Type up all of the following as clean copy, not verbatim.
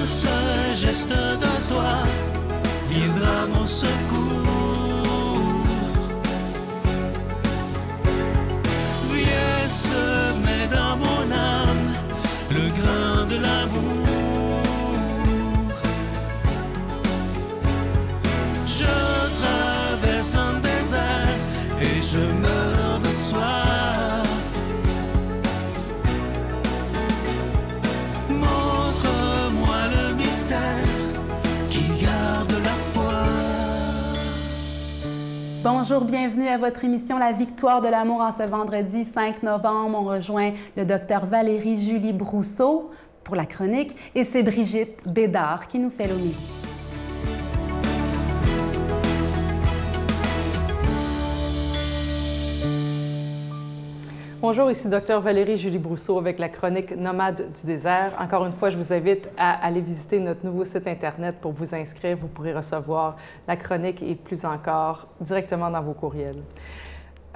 ce geste de toi viendra mon secours. Viens semer dans mon âme le grain de l'amour. Je traverse un désert et je meurs de soif. Montre-moi le mystère qui garde la foi. Bonjour, bienvenue à votre émission La Victoire de l'amour en ce vendredi 5 novembre. On rejoint le docteur Valérie Julie Brousseau pour la chronique et c'est Brigitte Bédard qui nous fait l'honneur. Bonjour, ici Dr Valérie Julie Brousseau avec la chronique Nomade du désert. Encore une fois, je vous invite à aller visiter notre nouveau site Internet pour vous inscrire. Vous pourrez recevoir la chronique et plus encore directement dans vos courriels.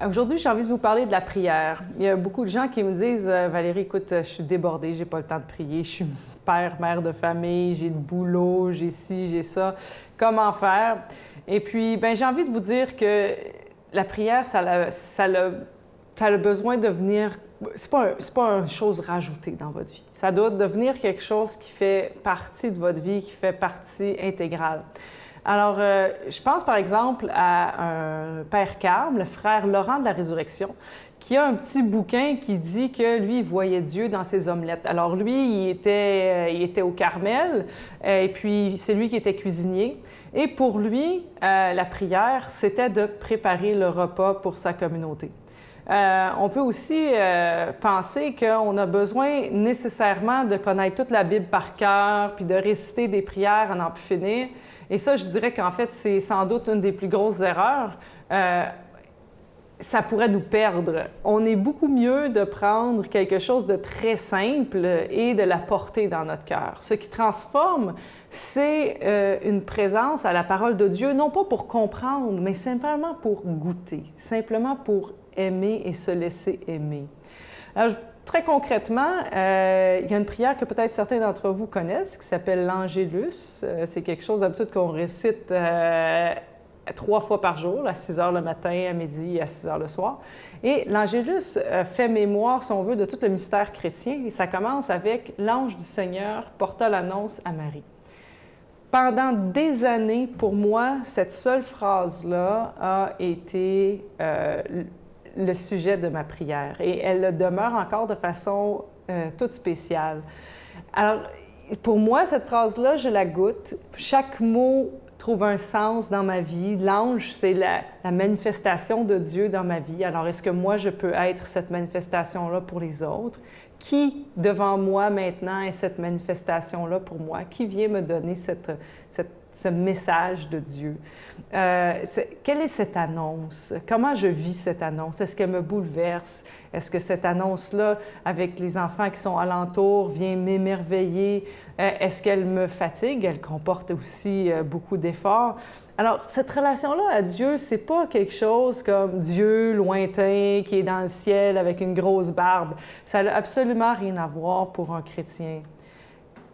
Aujourd'hui, j'ai envie de vous parler de la prière. Il y a beaucoup de gens qui me disent « Valérie, écoute, je suis débordée, j'ai pas le temps de prier, je suis père, mère de famille, j'ai le boulot, j'ai ci, j'ai ça. Comment faire? » Et puis, j'ai envie de vous dire que la prière, ça a besoin de venir... C'est pas une chose rajoutée dans votre vie. Ça doit devenir quelque chose qui fait partie de votre vie, qui fait partie intégrale. Alors, je pense par exemple à un père Carme, le frère Laurent de la Résurrection, qui a un petit bouquin qui dit que lui, il voyait Dieu dans ses omelettes. Alors lui, il était au Carmel, et puis c'est lui qui était cuisinier. Et pour lui, la prière, c'était de préparer le repas pour sa communauté. On peut aussi penser qu'on a besoin nécessairement de connaître toute la Bible par cœur, puis de réciter des prières à n'en plus finir. Et ça, je dirais qu'en fait, c'est sans doute une des plus grosses erreurs. Ça pourrait nous perdre. On est beaucoup mieux de prendre quelque chose de très simple et de la porter dans notre cœur. Ce qui transforme, c'est une présence à la parole de Dieu, non pas pour comprendre, mais simplement pour goûter, simplement pour aimer et se laisser aimer. Alors, très concrètement, il y a une prière que peut-être certains d'entre vous connaissent qui s'appelle l'Angélus. C'est quelque chose d'habitude qu'on récite 3 fois par jour, à 6 heures le matin, à midi et à 6 heures le soir. Et l'Angélus fait mémoire, si on veut, de tout le mystère chrétien. Et ça commence avec « L'ange du Seigneur porta l'annonce à Marie ». Pendant des années, pour moi, cette seule phrase-là a été le sujet de ma prière et elle le demeure encore de façon toute spéciale. Alors, pour moi, cette phrase-là, je la goûte. Chaque mot trouve un sens dans ma vie. L'ange, c'est la manifestation de Dieu dans ma vie. Alors, est-ce que moi, je peux être cette manifestation-là pour les autres? Qui, devant moi maintenant, est cette manifestation-là pour moi? Qui vient me donner ce message de Dieu? Quelle est cette annonce? Comment je vis cette annonce? Est-ce qu'elle me bouleverse? Est-ce que cette annonce-là, avec les enfants qui sont alentour, vient m'émerveiller? Est-ce qu'elle me fatigue? Elle comporte aussi beaucoup d'efforts. Alors, cette relation-là à Dieu, c'est pas quelque chose comme Dieu lointain qui est dans le ciel avec une grosse barbe. Ça n'a absolument rien à voir pour un chrétien.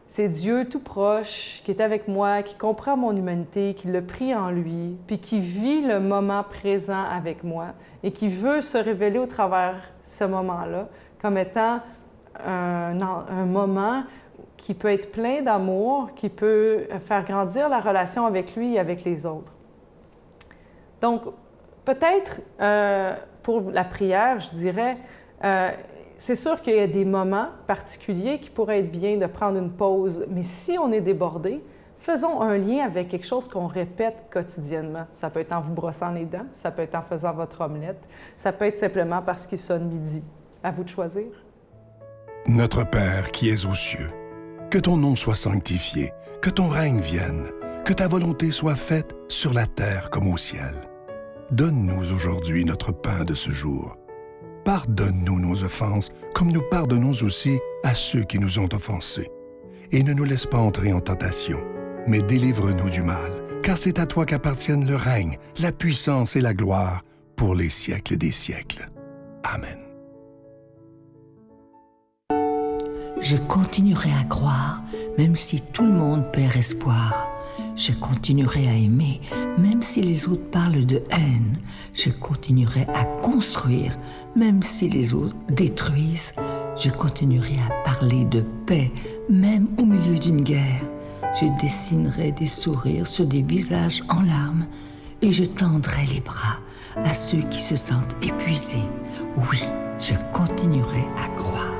C'est Dieu tout proche, qui est avec moi, qui comprend mon humanité, qui l'a pris en lui, puis qui vit le moment présent avec moi et qui veut se révéler au travers de ce moment-là comme étant un moment qui peut être plein d'amour, qui peut faire grandir la relation avec lui et avec les autres. Donc, peut-être pour la prière, je dirais, c'est sûr qu'il y a des moments particuliers qui pourraient être bien de prendre une pause, mais si on est débordé, faisons un lien avec quelque chose qu'on répète quotidiennement. Ça peut être en vous brossant les dents, ça peut être en faisant votre omelette, ça peut être simplement parce qu'il sonne midi. À vous de choisir. Notre Père qui es aux cieux, que ton nom soit sanctifié, que ton règne vienne, que ta volonté soit faite sur la terre comme au ciel. Donne-nous aujourd'hui notre pain de ce jour. Pardonne-nous nos offenses, comme nous pardonnons aussi à ceux qui nous ont offensés. Et ne nous laisse pas entrer en tentation, mais délivre-nous du mal, car c'est à toi qu'appartiennent le règne, la puissance et la gloire pour les siècles des siècles. Amen. Je continuerai à croire, même si tout le monde perd espoir. Je continuerai à aimer, même si les autres parlent de haine. Je continuerai à construire, même si les autres détruisent. Je continuerai à parler de paix, même au milieu d'une guerre. Je dessinerai des sourires sur des visages en larmes et je tendrai les bras à ceux qui se sentent épuisés. Oui, je continuerai à croire.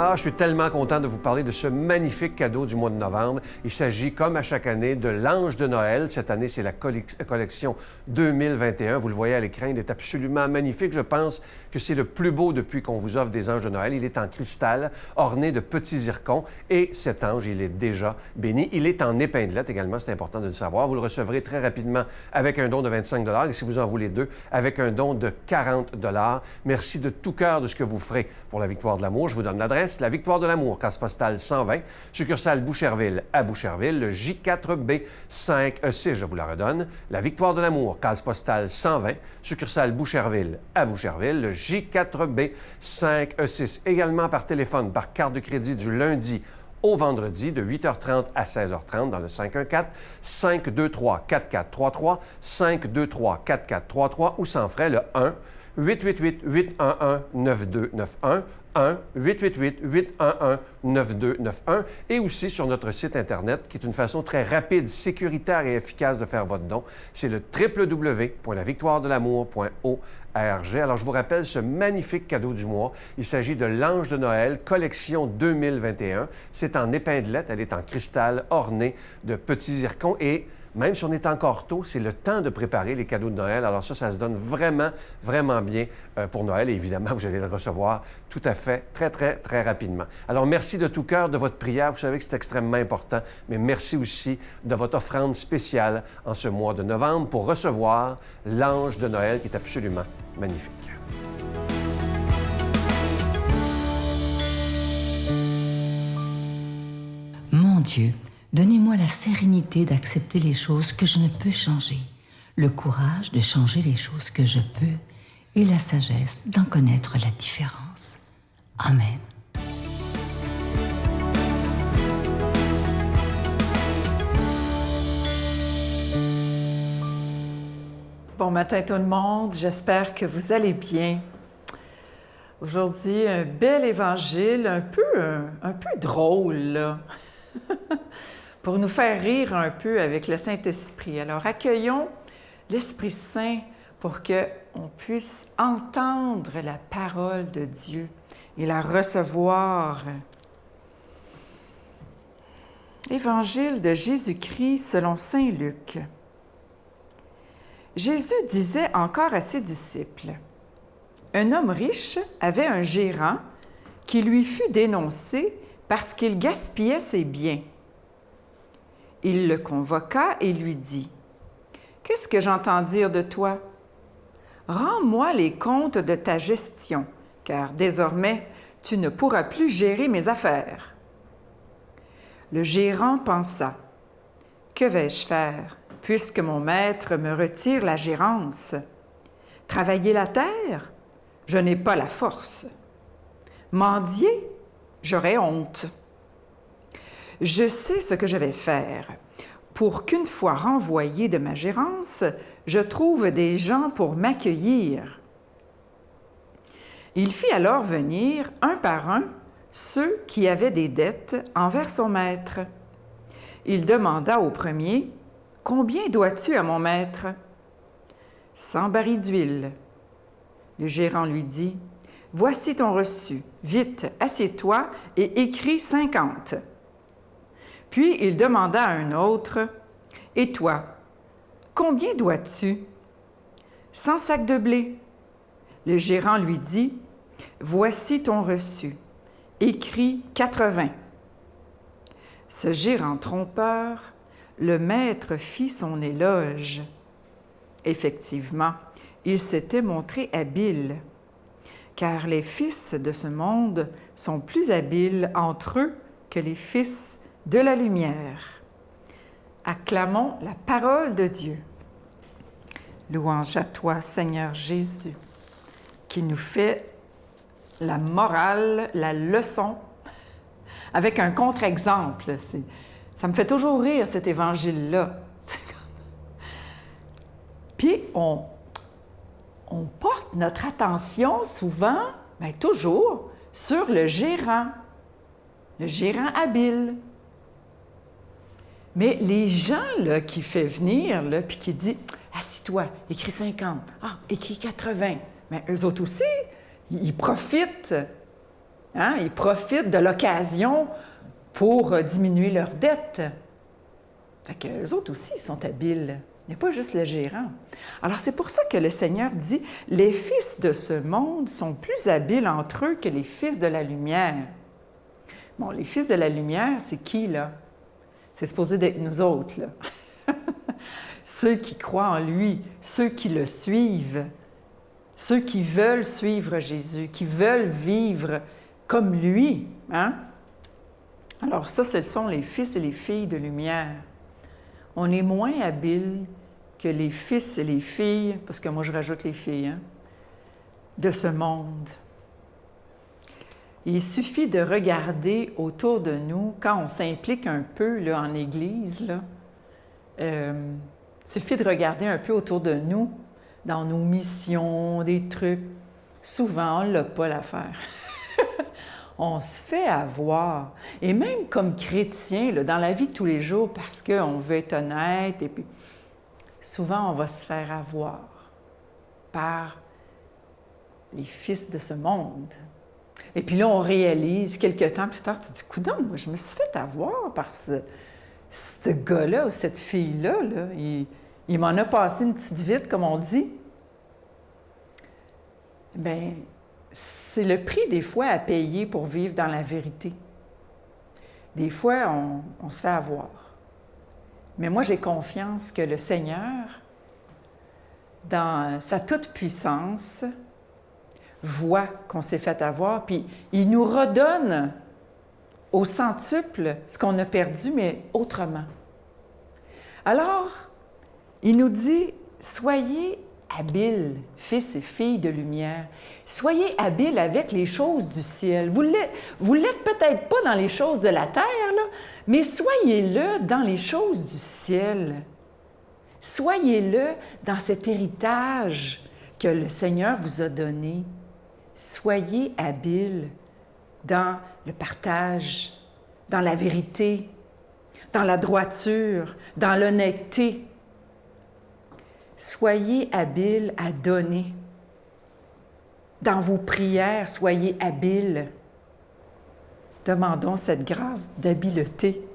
Ah, je suis tellement content de vous parler de ce magnifique cadeau du mois de novembre. Il s'agit, comme à chaque année, de l'Ange de Noël. Cette année, c'est la collection 2021. Vous le voyez à l'écran, il est absolument magnifique. Je pense que c'est le plus beau depuis qu'on vous offre des anges de Noël. Il est en cristal, orné de petits zircons. Et cet ange, il est déjà béni. Il est en épinglette également, c'est important de le savoir. Vous le recevrez très rapidement avec un don de 25 $ et si vous en voulez deux, avec un don de 40 $. Merci de tout cœur de ce que vous ferez pour la Victoire de l'amour. Je vous donne l'adresse. La Victoire de l'amour, case postale 120, succursale Boucherville à Boucherville, le J4B 5E6, je vous la redonne. La Victoire de l'amour, case postale 120, succursale Boucherville à Boucherville, le J4B 5E6. Également par téléphone, par carte de crédit du lundi au vendredi de 8h30 à 16h30 dans le 514-523-4433, 523-4433 ou sans frais le 1-888-811-9291, 1-888-811-9291 et aussi sur notre site Internet qui est une façon très rapide, sécuritaire et efficace de faire votre don. C'est le www.lavictoiredelamour.org. Alors, je vous rappelle ce magnifique cadeau du mois. Il s'agit de l'Ange de Noël, collection 2021. C'est en épinglette, elle est en cristal orné de petits zircons et même si on est encore tôt, c'est le temps de préparer les cadeaux de Noël. Alors ça se donne vraiment, vraiment bien pour Noël. Et évidemment, vous allez le recevoir tout à fait, très, très, très rapidement. Alors, merci de tout cœur de votre prière. Vous savez que c'est extrêmement important. Mais merci aussi de votre offrande spéciale en ce mois de novembre pour recevoir l'Ange de Noël qui est absolument magnifique. Mon Dieu, donnez-moi la sérénité d'accepter les choses que je ne peux changer, le courage de changer les choses que je peux et la sagesse d'en connaître la différence. Amen. Bon matin tout le monde, j'espère que vous allez bien. Aujourd'hui, un bel évangile, un peu drôle, là. Pour nous faire rire un peu avec le Saint-Esprit. Alors, accueillons l'Esprit Saint pour qu'on puisse entendre la parole de Dieu et la recevoir. Évangile de Jésus-Christ selon saint Luc. Jésus disait encore à ses disciples, « Un homme riche avait un gérant qui lui fut dénoncé parce qu'il gaspillait ses biens. Il le convoqua et lui dit, « Qu'est-ce que j'entends dire de toi? Rends-moi les comptes de ta gestion, car désormais tu ne pourras plus gérer mes affaires. » Le gérant pensa, « Que vais-je faire, puisque mon maître me retire la gérance? Travailler la terre? Je n'ai pas la force. Mendier? J'aurais honte. Je sais ce que je vais faire. Pour qu'une fois renvoyé de ma gérance, je trouve des gens pour m'accueillir. » Il fit alors venir, un par un, ceux qui avaient des dettes envers son maître. Il demanda au premier, « Combien dois-tu à mon maître? » « 100 barils d'huile. » Le gérant lui dit, « Voici ton reçu. Vite, assieds-toi et écris 50. » Puis il demanda à un autre, « Et toi, combien dois-tu? » « 100 sacs de blé. » Le gérant lui dit, « Voici ton reçu. Écris 80. » Ce gérant trompeur, le maître fit son éloge. Effectivement, il s'était montré habile, car les fils de ce monde sont plus habiles entre eux que les fils de la lumière. Acclamons la parole de Dieu. Louange à toi, Seigneur Jésus, qui nous fait la morale, la leçon avec un contre-exemple. Ça me fait toujours rire, cet évangile-là. Puis, on porte notre attention souvent, bien toujours, sur le gérant habile. Mais les gens là, qui fait venir, là, puis qui dit « Assis-toi, écris 50, écris 80 », bien, eux autres aussi, ils profitent. Hein? Ils profitent de l'occasion pour diminuer leurs dettes. Fait qu'eux autres aussi, ils sont habiles. Il n'y a pas juste le gérant. Alors, c'est pour ça que le Seigneur dit « Les fils de ce monde sont plus habiles entre eux que les fils de la lumière. » Bon, les fils de la lumière, c'est qui, là? C'est supposé d'être nous autres, là. Ceux qui croient en lui, ceux qui le suivent, ceux qui veulent suivre Jésus, qui veulent vivre comme lui. Hein? Alors ça, ce sont les fils et les filles de lumière. On est moins habiles que les fils et les filles, parce que moi je rajoute les filles, hein, de ce monde. Il suffit de regarder autour de nous, quand on s'implique un peu là, en Église, là, il suffit de regarder un peu autour de nous, dans nos missions, des trucs. Souvent, on n'a pas l'affaire. On se fait avoir. Et même comme chrétien, là, dans la vie de tous les jours, parce qu'on veut être honnête, et puis souvent, on va se faire avoir par les fils de ce monde. Et puis là, on réalise, quelques temps plus tard, tu te dis, coudonc, moi, je me suis fait avoir par ce gars-là ou cette fille-là. Là. Il m'en a passé une petite vite, comme on dit. Bien, c'est le prix, des fois, à payer pour vivre dans la vérité. Des fois, on se fait avoir. Mais moi, j'ai confiance que le Seigneur, dans sa toute-puissance, voit qu'on s'est fait avoir, puis il nous redonne au centuple ce qu'on a perdu, mais autrement. Alors, il nous dit, soyez habiles, fils et filles de lumière. Soyez habiles avec les choses du ciel. Vous l'êtes peut-être pas dans les choses de la terre, là, mais soyez-le dans les choses du ciel. Soyez-le dans cet héritage que le Seigneur vous a donné. Soyez habiles dans le partage, dans la vérité, dans la droiture, dans l'honnêteté. Soyez habiles à donner. Dans vos prières, soyez habiles. Demandons cette grâce d'habileté.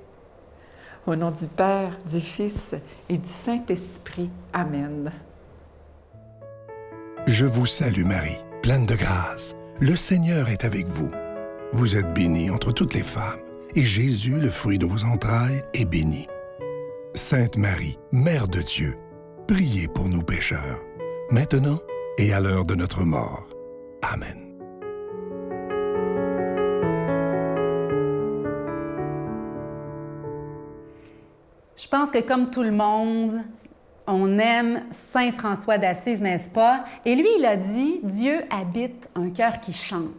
Au nom du Père, du Fils et du Saint-Esprit. Amen. Je vous salue Marie, pleine de grâce. Le Seigneur est avec vous. Vous êtes bénie entre toutes les femmes, et Jésus, le fruit de vos entrailles, est béni. Sainte Marie, Mère de Dieu, priez pour nous pécheurs, maintenant et à l'heure de notre mort. Amen. Je pense que comme tout le monde, on aime Saint François d'Assise, n'est-ce pas? Et lui, il a dit, Dieu habite un cœur qui chante.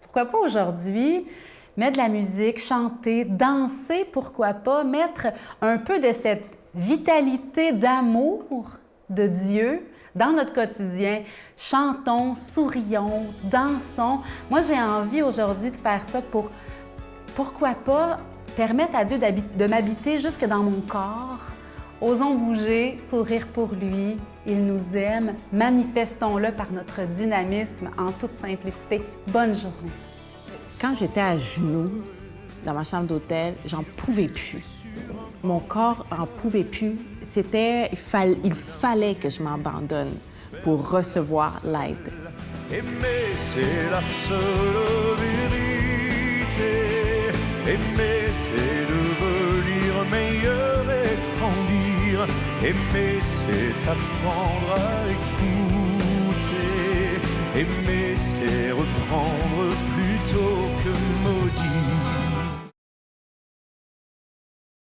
Pourquoi pas aujourd'hui mettre de la musique, chanter, danser, pourquoi pas, mettre un peu de cette vitalité d'amour de Dieu dans notre quotidien. Chantons, sourions, dansons. Moi, j'ai envie aujourd'hui de faire ça pour, pourquoi pas, permettre à Dieu de m'habiter jusque dans mon corps. Osons bouger, sourire pour lui. Il nous aime. Manifestons-le par notre dynamisme en toute simplicité. Bonne journée. Quand j'étais à genoux dans ma chambre d'hôtel, j'en pouvais plus. Mon corps en pouvait plus. Il fallait que je m'abandonne pour recevoir l'aide. Aimer, c'est la seule vérité. Aimer, c'est devenir meilleur et grandir. Aimer, c'est apprendre à écouter. Aimer, c'est reprendre plutôt que maudire.